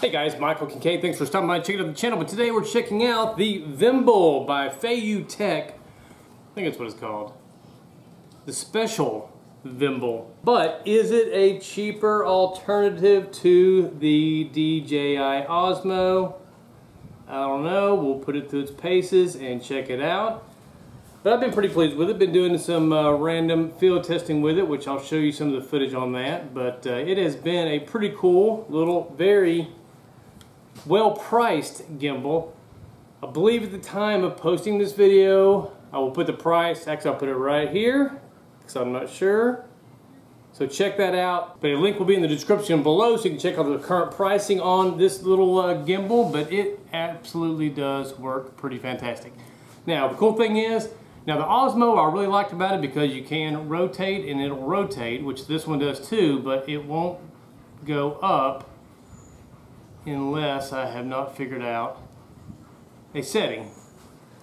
Hey guys, Michael Kincaid. Thanks for stopping by and checking out the channel. But today we're checking out the Vimble by Feiyu Tech. I think that's what it's called. The Special Vimble. But is it a cheaper alternative to the DJI OSMO? I don't know. We'll put it through its paces and check it out. But I've been pretty pleased with it. Been doing some random field testing with it, which I'll show you some of the footage on that. But it has been a pretty cool little, very well-priced gimbal. I believe at the time of posting this video, I will put the price, actually I'll put it right here, because I'm not sure. So check that out. But a link will be in the description below so you can check out the current pricing on this little gimbal, but it absolutely does work pretty fantastic. Now the cool thing is, now the Osmo, I really liked about it because you can rotate and it'll rotate, which this one does too, but it won't go up unless I have not figured out a setting.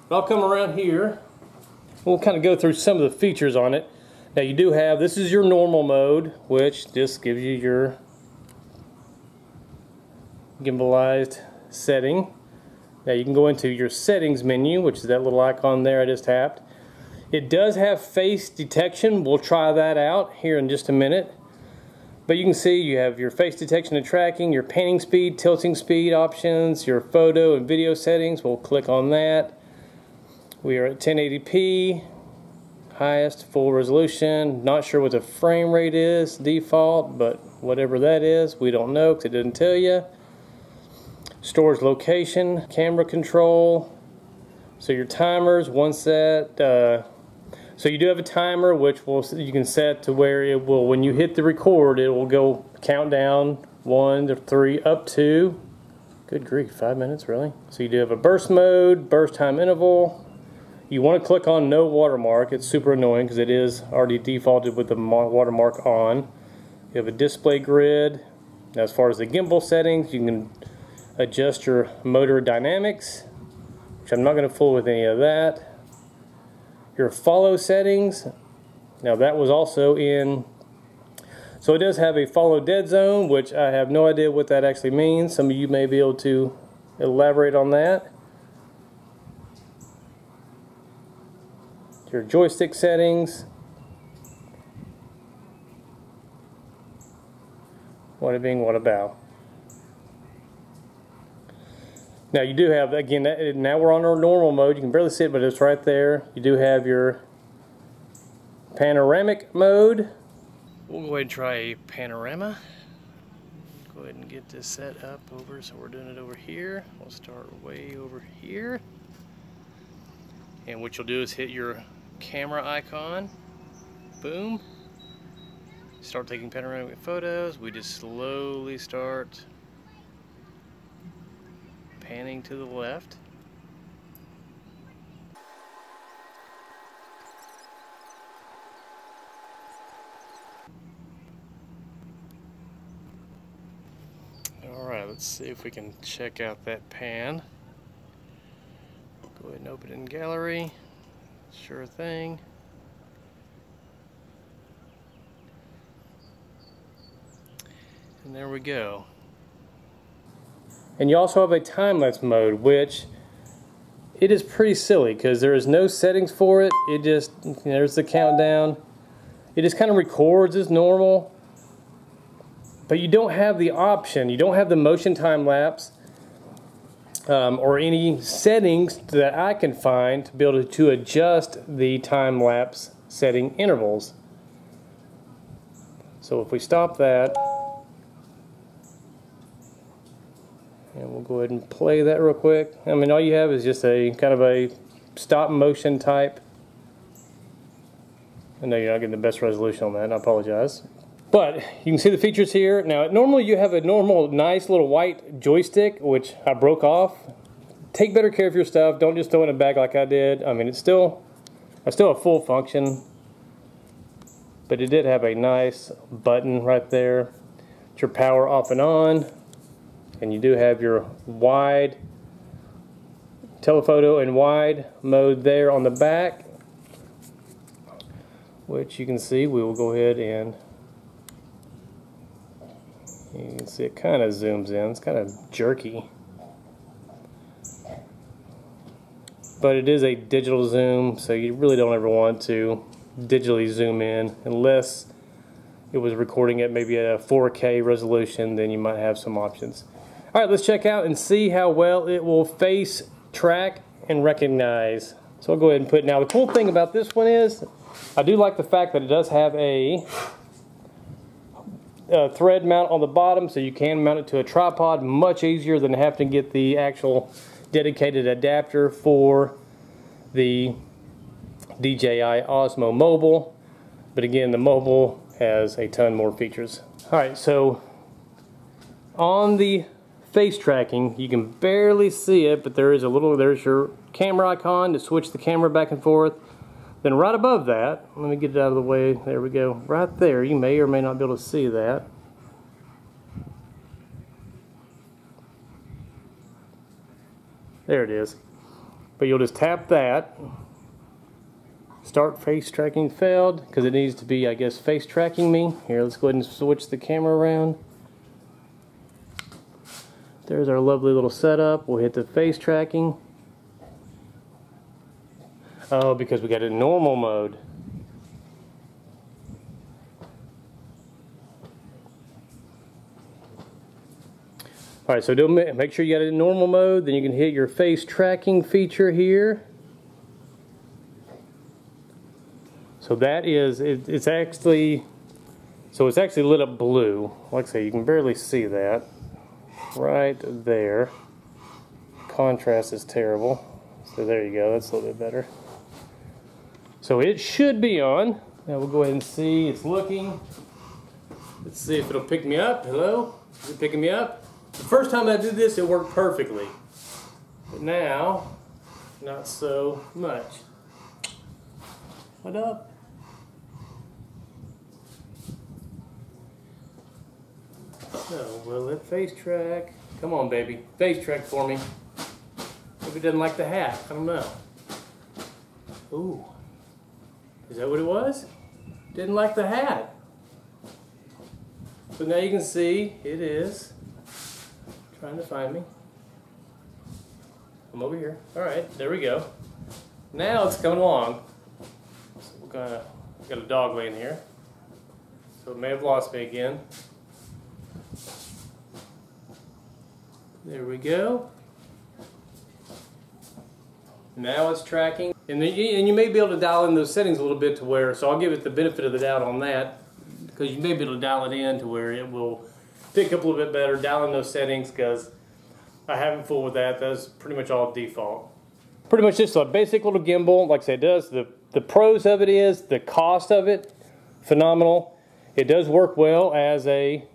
But I'll come around here. We'll kind of go through some of the features on it. Now you do have, this is your normal mode, which just gives you your gimbalized setting. Now you can go into your settings menu, which is that little icon there I just tapped. It does have face detection. We'll try that out here in just a minute. But you can see you have your face detection and tracking, your panning speed, tilting speed options, your photo and video settings. We'll click on that. We are at 1080p, highest full resolution. Not sure what the frame rate is default, but whatever that is, we don't know because it didn't tell you. Storage location, camera control. So your timers, one set. So you do have a timer, which you can set to where it will, when you hit the record, it will go count down 1 to 3 up to, good grief, 5 minutes, really? So you do have a burst mode, burst time interval. You want to click on no watermark. It's super annoying because it is already defaulted with the watermark on. You have a display grid. Now, as far as the gimbal settings, you can adjust your motor dynamics, which I'm not going to fool with any of that. Your follow settings, now that was also in, so it does have a follow dead zone, which I have no idea what that actually means. Some of you may be able to elaborate on that. Your joystick settings, what about. Now you do have, again, now we're on our normal mode. You can barely see it, but it's right there. You do have your panoramic mode. We'll go ahead and try a panorama. Go ahead and get this set up over, so we're doing it over here. We'll start way over here. And what you'll do is hit your camera icon. Boom. Start taking panoramic photos. We just slowly start panning to the left. Alright, let's see if we can check out that pan. Go ahead and open it in gallery. Sure thing. And there we go. And you also have a time-lapse mode, which it is pretty silly because there is no settings for it. It just, there's the countdown. It just kind of records as normal. But you don't have the option, you don't have the motion time-lapse or any settings that I can find to be able to adjust the time-lapse setting intervals. So if we stop that, and we'll go ahead and play that real quick. I mean, all you have is just a kind of a stop motion type. I know you're not getting the best resolution on that, I apologize. But you can see the features here. Now, normally you have a normal, nice little white joystick, which I broke off. Take better care of your stuff. Don't just throw it in a bag like I did. I mean, it's still a full function. But it did have a nice button right there. It's your power off and on. And you do have your wide telephoto and wide mode there on the back, which you can see. We will go ahead and You can see it kind of zooms in. It's kind of jerky. But it is a digital zoom, so you really don't ever want to digitally zoom in unless it was recording at maybe a 4K resolution. Then you might have some options. All right, let's check out and see how well it will face, track, and recognize. So I'll go ahead and put it. Now the cool thing about this one is I do like the fact that it does have a thread mount on the bottom, so you can mount it to a tripod much easier than having to get the actual dedicated adapter for the DJI OSMO Mobile. But again, the mobile has a ton more features. Alright, so on the face tracking, you can barely see it, but there's your camera icon to switch the camera back and forth. Then right above that, let me get it out of the way, there we go, right there, you may or may not be able to see that. There it is. But you'll just tap that. Start face tracking failed, because it needs to be, I guess, face tracking me. Here, let's go ahead and switch the camera around. There's our lovely little setup. We'll hit the face tracking. Oh, because we got it in normal mode. Alright, so make sure you got it in normal mode, then you can hit your face tracking feature here. So that is, it's actually lit up blue. Like I say, you can barely see that. Right there. Contrast is terrible. So there you go, that's a little bit better. So it should be on. Now we'll go ahead and see, it's looking. Let's see if it'll pick me up. Hello? Is it picking me up? The first time I did this, it worked perfectly. But now, not so much. What up? So, will it face track? Come on, baby. Face track for me. Maybe it doesn't like the hat. I don't know. Ooh. Is that what it was? Didn't like the hat. So now you can see it is trying to find me. I'm over here. Alright, there we go. Now it's coming along. So we're gonna got a dog laying here. So it may have lost me again. There we go. Now it's tracking. And you may be able to dial in those settings a little bit to where, so I'll give it the benefit of the doubt on that, because you may be able to dial it in to where it will pick up a little bit better, dial in those settings, because I haven't fooled with that. That's pretty much all default. Pretty much just a basic little gimbal. Like I said, it does. The pros of it is the cost of it, phenomenal. It does work well as a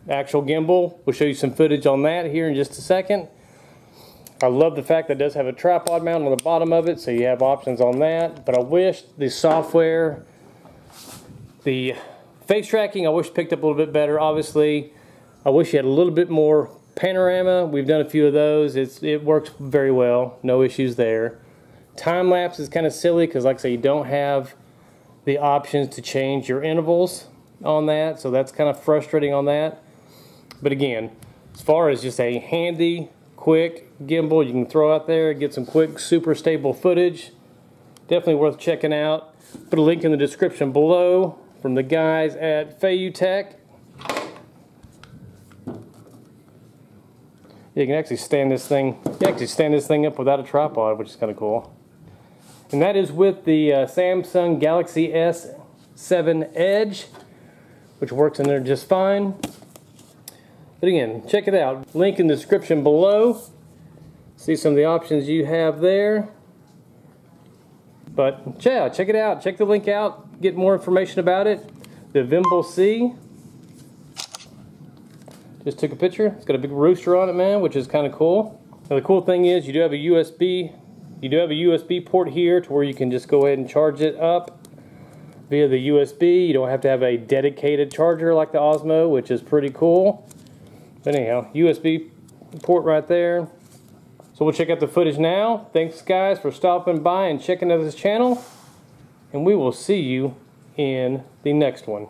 actual gimbal. We'll show you some footage on that here in just a second. I love the fact that it does have a tripod mount on the bottom of it, so you have options on that. But I wish the software, the face tracking, I wish picked up a little bit better. Obviously, I wish you had a little bit more Panorama. We've done a few of those. It works very well. No issues there. Time lapse is kind of silly because, like I say, you don't have the options to change your intervals on that, so that's kind of frustrating on that. But again, as far as just a handy, quick gimbal you can throw out there, get some quick, super stable footage, definitely worth checking out. Put a link in the description below from the guys at Feiyu Tech. You can actually stand this thing. Up without a tripod, which is kind of cool. And that is with the Samsung Galaxy S7 Edge, which works in there just fine. But again, check it out. Link in the description below. See some of the options you have there. But yeah, check it out. Check the link out. Get more information about it. The Vimble C. Just took a picture. It's got a big rooster on it, man, which is kind of cool. Now the cool thing is you do have a USB. You do have a USB port here to where you can just go ahead and charge it up via the USB. You don't have to have a dedicated charger like the Osmo, which is pretty cool. But anyhow, USB port right there. So we'll check out the footage now. Thanks guys for stopping by and checking out this channel. And we will see you in the next one.